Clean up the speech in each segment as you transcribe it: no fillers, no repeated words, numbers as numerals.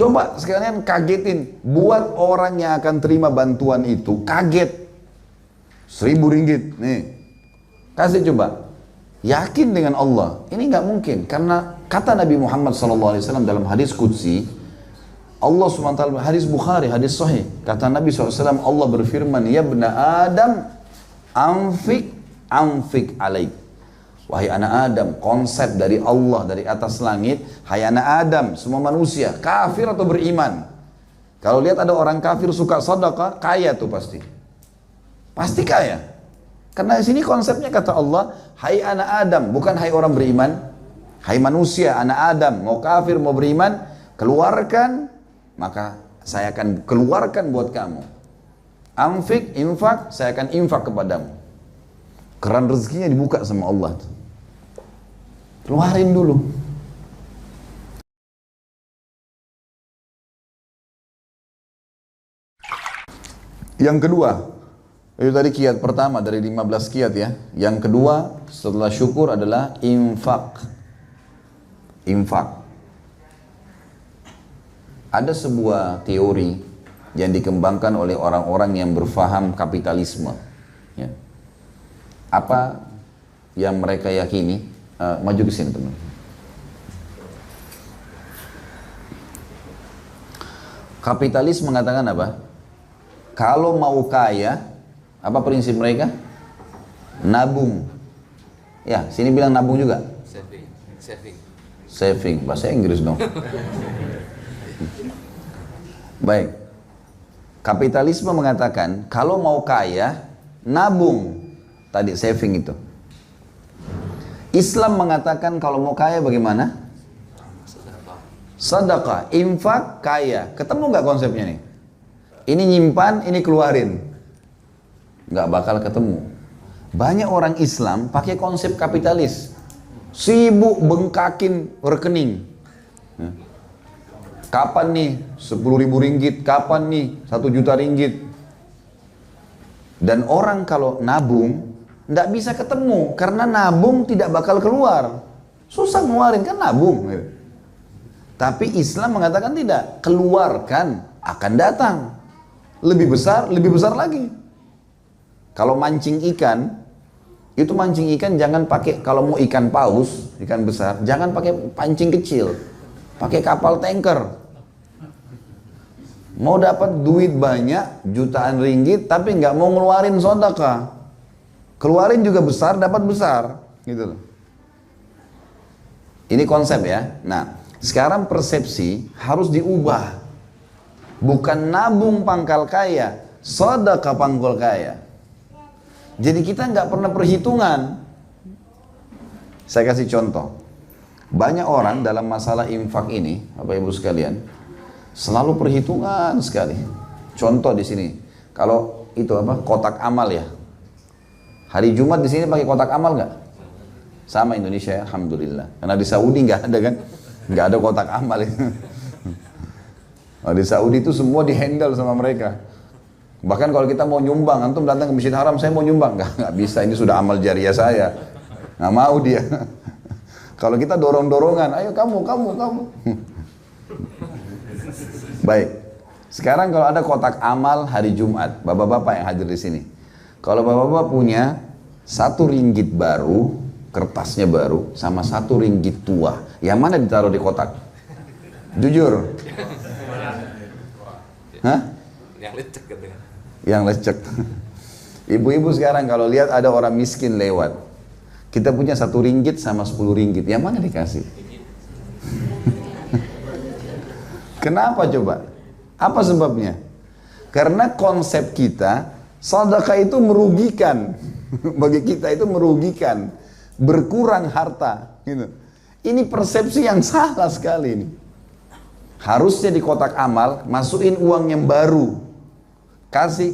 Coba sekalian kagetin, buat orang yang akan terima bantuan itu kaget. 1.000 ringgit, nih, kasih coba. Yakin dengan Allah, ini nggak mungkin. Karena kata Nabi Muhammad SAW dalam hadis Qudsi, Allah SWT, hadis Bukhari, hadis Sahih, kata Nabi SAW, Allah berfirman, ya bna Adam, anfik alaik. Wahai anak Adam, konsep dari Allah dari atas langit, hai anak Adam, semua manusia, kafir atau beriman. Kalau lihat ada orang kafir suka sedekah, kaya tuh pasti. Pasti kaya. Karena di sini konsepnya kata Allah, hai anak Adam, bukan hai orang beriman. Hai manusia, anak Adam, mau kafir mau beriman, keluarkan, maka saya akan keluarkan buat kamu. Anfik, infak, saya akan infak kepadamu. Keran rezekinya dibuka sama Allah. Keluarin dulu. Yang kedua, itu tadi kiat pertama dari 15 kiat ya. Yang kedua setelah syukur adalah infak. Infak. Ada sebuah teori yang dikembangkan oleh orang-orang yang berfaham kapitalisme. Ya. Apa yang mereka yakini? Maju ke sini teman. Kapitalis mengatakan apa? Kalau mau kaya, apa prinsip mereka? Nabung. Ya, sini bilang nabung juga. Saving, bahasa Inggris dong. Baik. Kapitalisme mengatakan kalau mau kaya, nabung. Tadi saving itu. Islam mengatakan kalau mau kaya bagaimana? Sedekah, infak, kaya. Ketemu nggak konsepnya nih? Ini nyimpan, ini keluarin. Nggak bakal ketemu. Banyak orang Islam pakai konsep kapitalis. Sibuk bengkakin rekening. Kapan nih 10.000 ringgit? Kapan nih 1 juta ringgit? Dan orang kalau nabung nggak bisa ketemu karena nabung tidak bakal keluar, susah ngeluarin kan nabung. Tapi Islam mengatakan tidak, keluarkan akan datang lebih besar lagi. Kalau mancing ikan, itu mancing ikan jangan pakai, kalau mau ikan paus, ikan besar, jangan pakai pancing kecil, pakai kapal tanker. Mau dapat duit banyak, jutaan ringgit, tapi nggak mau ngeluarin sedekah. Keluarin juga besar, dapat besar, gitu loh. Ini konsep ya. Nah, sekarang persepsi harus diubah. Bukan nabung pangkal kaya, sedekah pangkal kaya. Jadi kita nggak pernah perhitungan. Saya kasih contoh. Banyak orang dalam masalah infak ini, Bapak Ibu sekalian, selalu perhitungan sekali. Contoh di sini, kalau itu apa kotak amal ya. Hari Jumat di sini pakai kotak amal nggak? Sama Indonesia ya, alhamdulillah. Karena di Saudi nggak ada kan, nggak ada kotak amal ya. Nah, di Saudi itu semua dihandle sama mereka. Bahkan kalau kita mau nyumbang, antum datang ke Masjid Haram, saya mau nyumbang, nggak bisa. Ini sudah amal jariah saya, nggak mau dia. Kalau kita dorong-dorongan, ayo kamu. Baik. Sekarang kalau ada kotak amal hari Jumat, bapak-bapak yang hadir di sini. Kalau bapak-bapak punya 1 ringgit baru, kertasnya baru, sama 1 ringgit tua, yang mana ditaruh di kotak? Jujur. Hah? Yang lecek katanya. Yang lecek. Ibu-ibu sekarang kalau lihat ada orang miskin lewat, kita punya 1 ringgit sama 10 ringgit, yang mana dikasih? Kenapa coba? Apa sebabnya? Karena konsep kita, sedekah itu merugikan. Bagi kita itu merugikan, berkurang harta gitu. Ini persepsi yang salah sekali ini. Harusnya di kotak amal masukin uang yang baru, kasih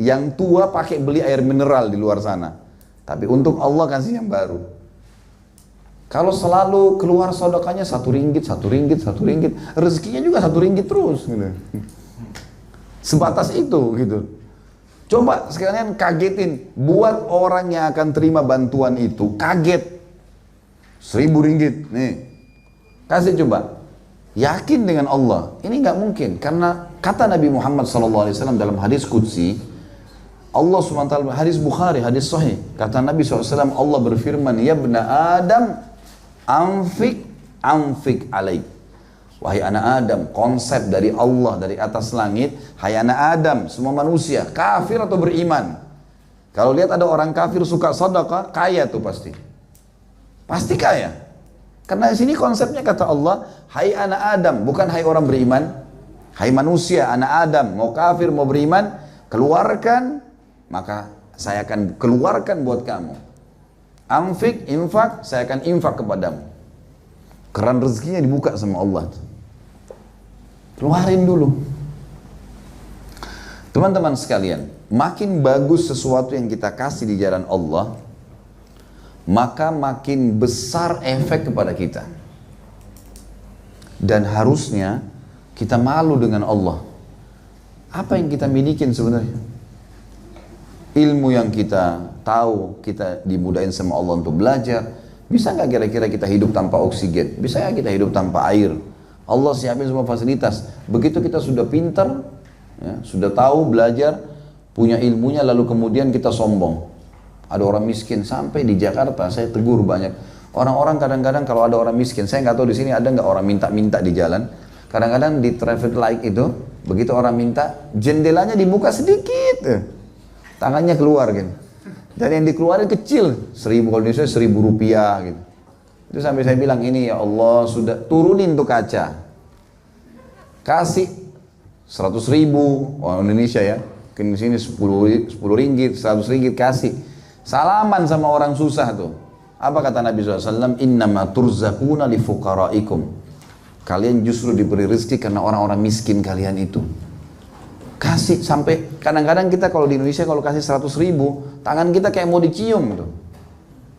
yang tua pakai beli air mineral di luar sana. Tapi untuk Allah kasih yang baru. Kalau selalu keluar sedekahnya 1 ringgit, rezekinya juga 1 ringgit terus gitu. Sebatas itu gitu. Coba sekalian kagetin, buat orang yang akan terima bantuan itu kaget. 1.000 ringgit, nih, kasih coba. yakin dengan Allah. Ini nggak mungkin, karena kata Nabi Muhammad SAW dalam hadis Qudsi, Allah SWT, hadis Bukhari, hadis Sahih, kata Nabi SAW, Allah berfirman, ya bna Adam, anfik alaik. Wahai anak Adam, konsep dari Allah dari atas langit, hai anak Adam, semua manusia, kafir atau beriman. Kalau lihat ada orang kafir suka sedekah, kaya tuh pasti. Pasti kaya. Karena di sini konsepnya kata Allah, hai anak Adam, bukan hai orang beriman. Hai manusia, anak Adam, mau kafir mau beriman, keluarkan, maka saya akan keluarkan buat kamu. Anfik, infak, saya akan infak kepadamu. Keran rezekinya dibuka sama Allah. Keluarin dulu. Teman-teman sekalian, makin bagus sesuatu yang kita kasih di jalan Allah, maka makin besar efek kepada kita. Dan harusnya kita malu dengan Allah. Apa yang kita milikin sebenarnya? Ilmu yang kita tahu, kita dimudahin sama Allah untuk belajar. Bisa nggak kira-kira kita hidup tanpa oksigen? Bisa nggak kita hidup tanpa air? Allah siapin semua fasilitas. Begitu kita sudah pintar, ya, sudah tahu, belajar, punya ilmunya, lalu kemudian kita sombong. Ada orang miskin, sampai di Jakarta saya tegur banyak. Orang-orang kadang-kadang kalau ada orang miskin, saya nggak tahu di sini ada nggak orang minta-minta di jalan. Kadang-kadang di traffic light itu, begitu orang minta, jendelanya dibuka sedikit, tangannya keluar gitu. Dan yang dikeluarin kecil, 1.000, kalau di Indonesia 1.000 rupiah gitu. Itu sampai saya bilang, ini ya Allah, sudah turunin tuh kaca. Kasih 100.000, orang Indonesia ya. Mungkin di sini 10 ringgit, 100 ringgit kasih. Salaman sama orang susah tuh. Apa kata Nabi SAW? Innama turzaquna li fuqaraikum. Kalian justru diberi rezeki karena orang-orang miskin kalian itu. Kasih sampai, kadang-kadang kita kalau di Indonesia kalau kasih 100.000, tangan kita kayak mau dicium tuh.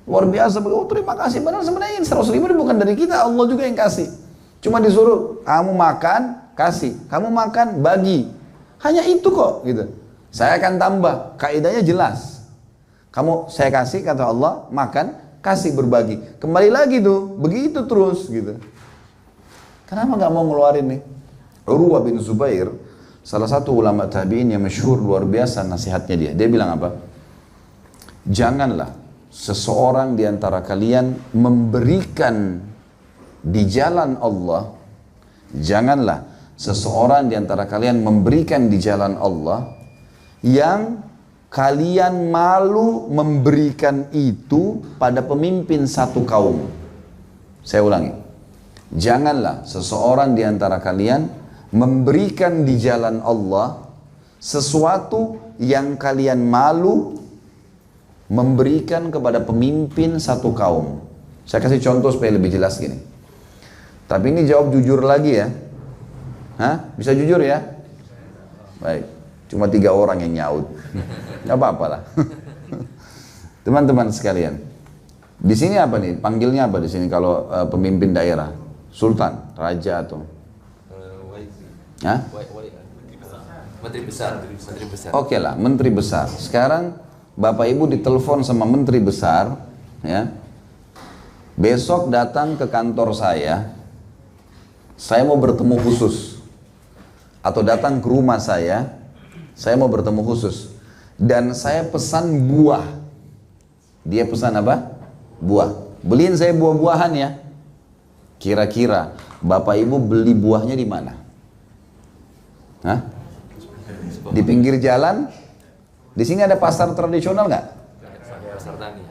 Luar biasa, oh terima kasih, padahal sebenarnya 100.000 ini bukan dari kita, Allah juga yang kasih. Cuma disuruh, kamu makan, kasih, kamu makan, bagi. Hanya itu kok, gitu. Saya akan tambah, kaidahnya jelas. Saya kasih, kata Allah, makan, kasih, berbagi. Kembali lagi tuh, begitu terus, gitu. Kenapa nggak mau ngeluarin nih? Urwah bin Zubair, salah satu ulama tabi'in yang masyhur, luar biasa nasihatnya dia. Dia bilang apa? Janganlah seseorang di antara kalian memberikan di jalan Allah, janganlah seseorang di antara kalian memberikan di jalan Allah yang kalian malu memberikan itu pada pemimpin satu kaum. Saya ulangi, janganlah seseorang di antara kalian memberikan di jalan Allah sesuatu yang kalian malu memberikan kepada pemimpin satu kaum. Saya kasih contoh supaya lebih jelas gini. Tapi ini jawab jujur lagi ya. Hah? Bisa jujur ya? Baik. Cuma 3 orang yang nyaut. Gak apa-apa lah. Teman-teman sekalian. Di sini apa nih? Panggilnya apa di sini kalau pemimpin daerah? Sultan, raja atau? Hah? Menteri besar. Oke lah, menteri besar. Sekarang Bapak Ibu ditelepon sama menteri besar, ya. Besok datang ke kantor saya mau bertemu khusus. Atau datang ke rumah saya mau bertemu khusus. Dan saya pesan buah. Dia pesan apa? Buah. Beliin saya buah-buahan ya. Kira-kira Bapak Ibu beli buahnya di mana? Hah? Di pinggir jalan? Di sini ada pasar tradisional nggak? Pasar Tani.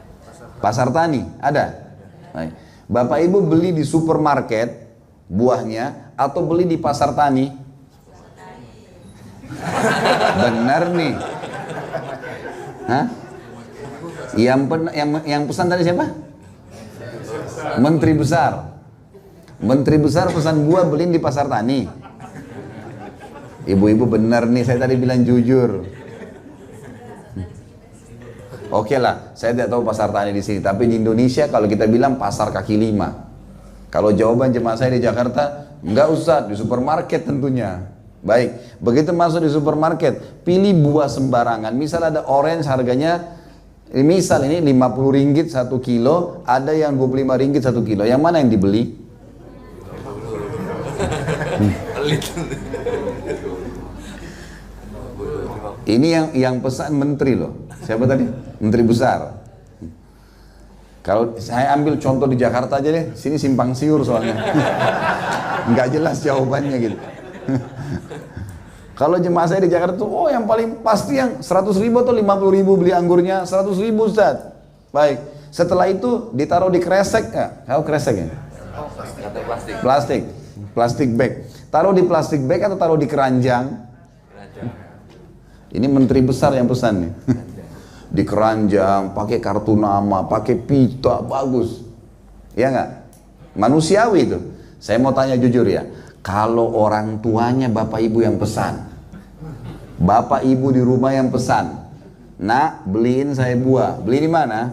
Pasar Tani ada. Baik. Bapak Ibu beli di supermarket buahnya atau beli di pasar Tani? Benar nih. Hah? Yang pesan tadi siapa? Menteri besar. Menteri besar pesan buah beliin di pasar Tani. Ibu-ibu benar nih, saya tadi bilang jujur. Oke lah, saya tidak tahu pasar Tani di sini, tapi di Indonesia kalau kita bilang pasar kaki 5. Kalau jawaban jemaah saya di Jakarta, enggak usah di supermarket tentunya. Baik, begitu masuk di supermarket, pilih buah sembarangan. Misal ada orange harganya, misal ini 50 ringgit 1 kilo, ada yang 25 ringgit 1 kilo. Yang mana yang dibeli? Pelit. Ini yang pesan menteri loh. Siapa tadi? Menteri besar. Kalau saya ambil contoh di Jakarta aja deh, sini simpang siur soalnya. Nggak jelas jawabannya gitu. Kalau jemaah saya di Jakarta tuh, oh yang paling pasti yang 100.000 atau 50.000 beli anggurnya, 100.000 Ustaz. Baik, setelah itu ditaruh di kresek nggak? Tahu kresek ya? Plastik bag. Taruh di plastik bag atau taruh di keranjang? Ini menteri besar yang pesan nih. Di keranjang, pakai kartu nama, pakai pita, bagus. Ya nggak? Manusiawi itu. Saya mau tanya jujur ya, kalau orang tuanya bapak ibu yang pesan, bapak ibu di rumah yang pesan, nak beliin saya buah, beli di mana?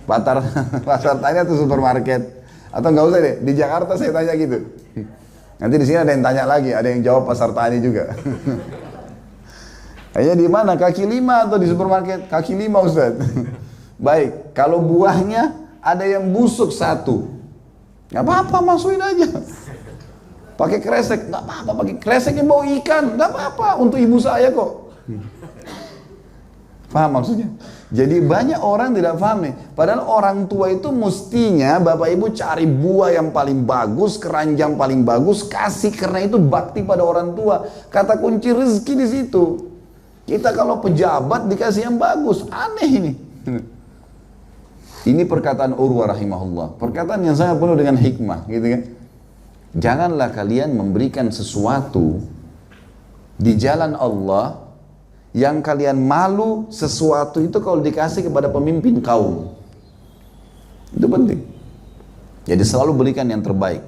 Pasar tani atau supermarket? Atau nggak usah deh, di Jakarta saya tanya gitu. Nanti di sini ada yang tanya lagi, ada yang jawab pasar tani juga. Kayaknya di mana? Kaki lima atau di supermarket? Kaki lima Ustaz. Baik, kalau buahnya ada yang busuk satu, nggak apa-apa, masukin aja. Pakai kresek, nggak apa-apa, pakai kreseknya bau ikan, nggak apa-apa, untuk ibu saya kok. Paham maksudnya? Jadi banyak orang tidak paham nih. Padahal orang tua itu mestinya bapak ibu cari buah yang paling bagus, keranjang paling bagus, kasih, karena itu bakti pada orang tua. Kata kunci rezeki di situ. Kita kalau pejabat dikasih yang bagus, aneh ini. Ini perkataan Urwah rahimahullah, perkataan yang sangat penuh dengan hikmah, gitu kan? Janganlah kalian memberikan sesuatu di jalan Allah yang kalian malu sesuatu itu kalau dikasih kepada pemimpin kaum. Itu penting. Jadi selalu berikan yang terbaik.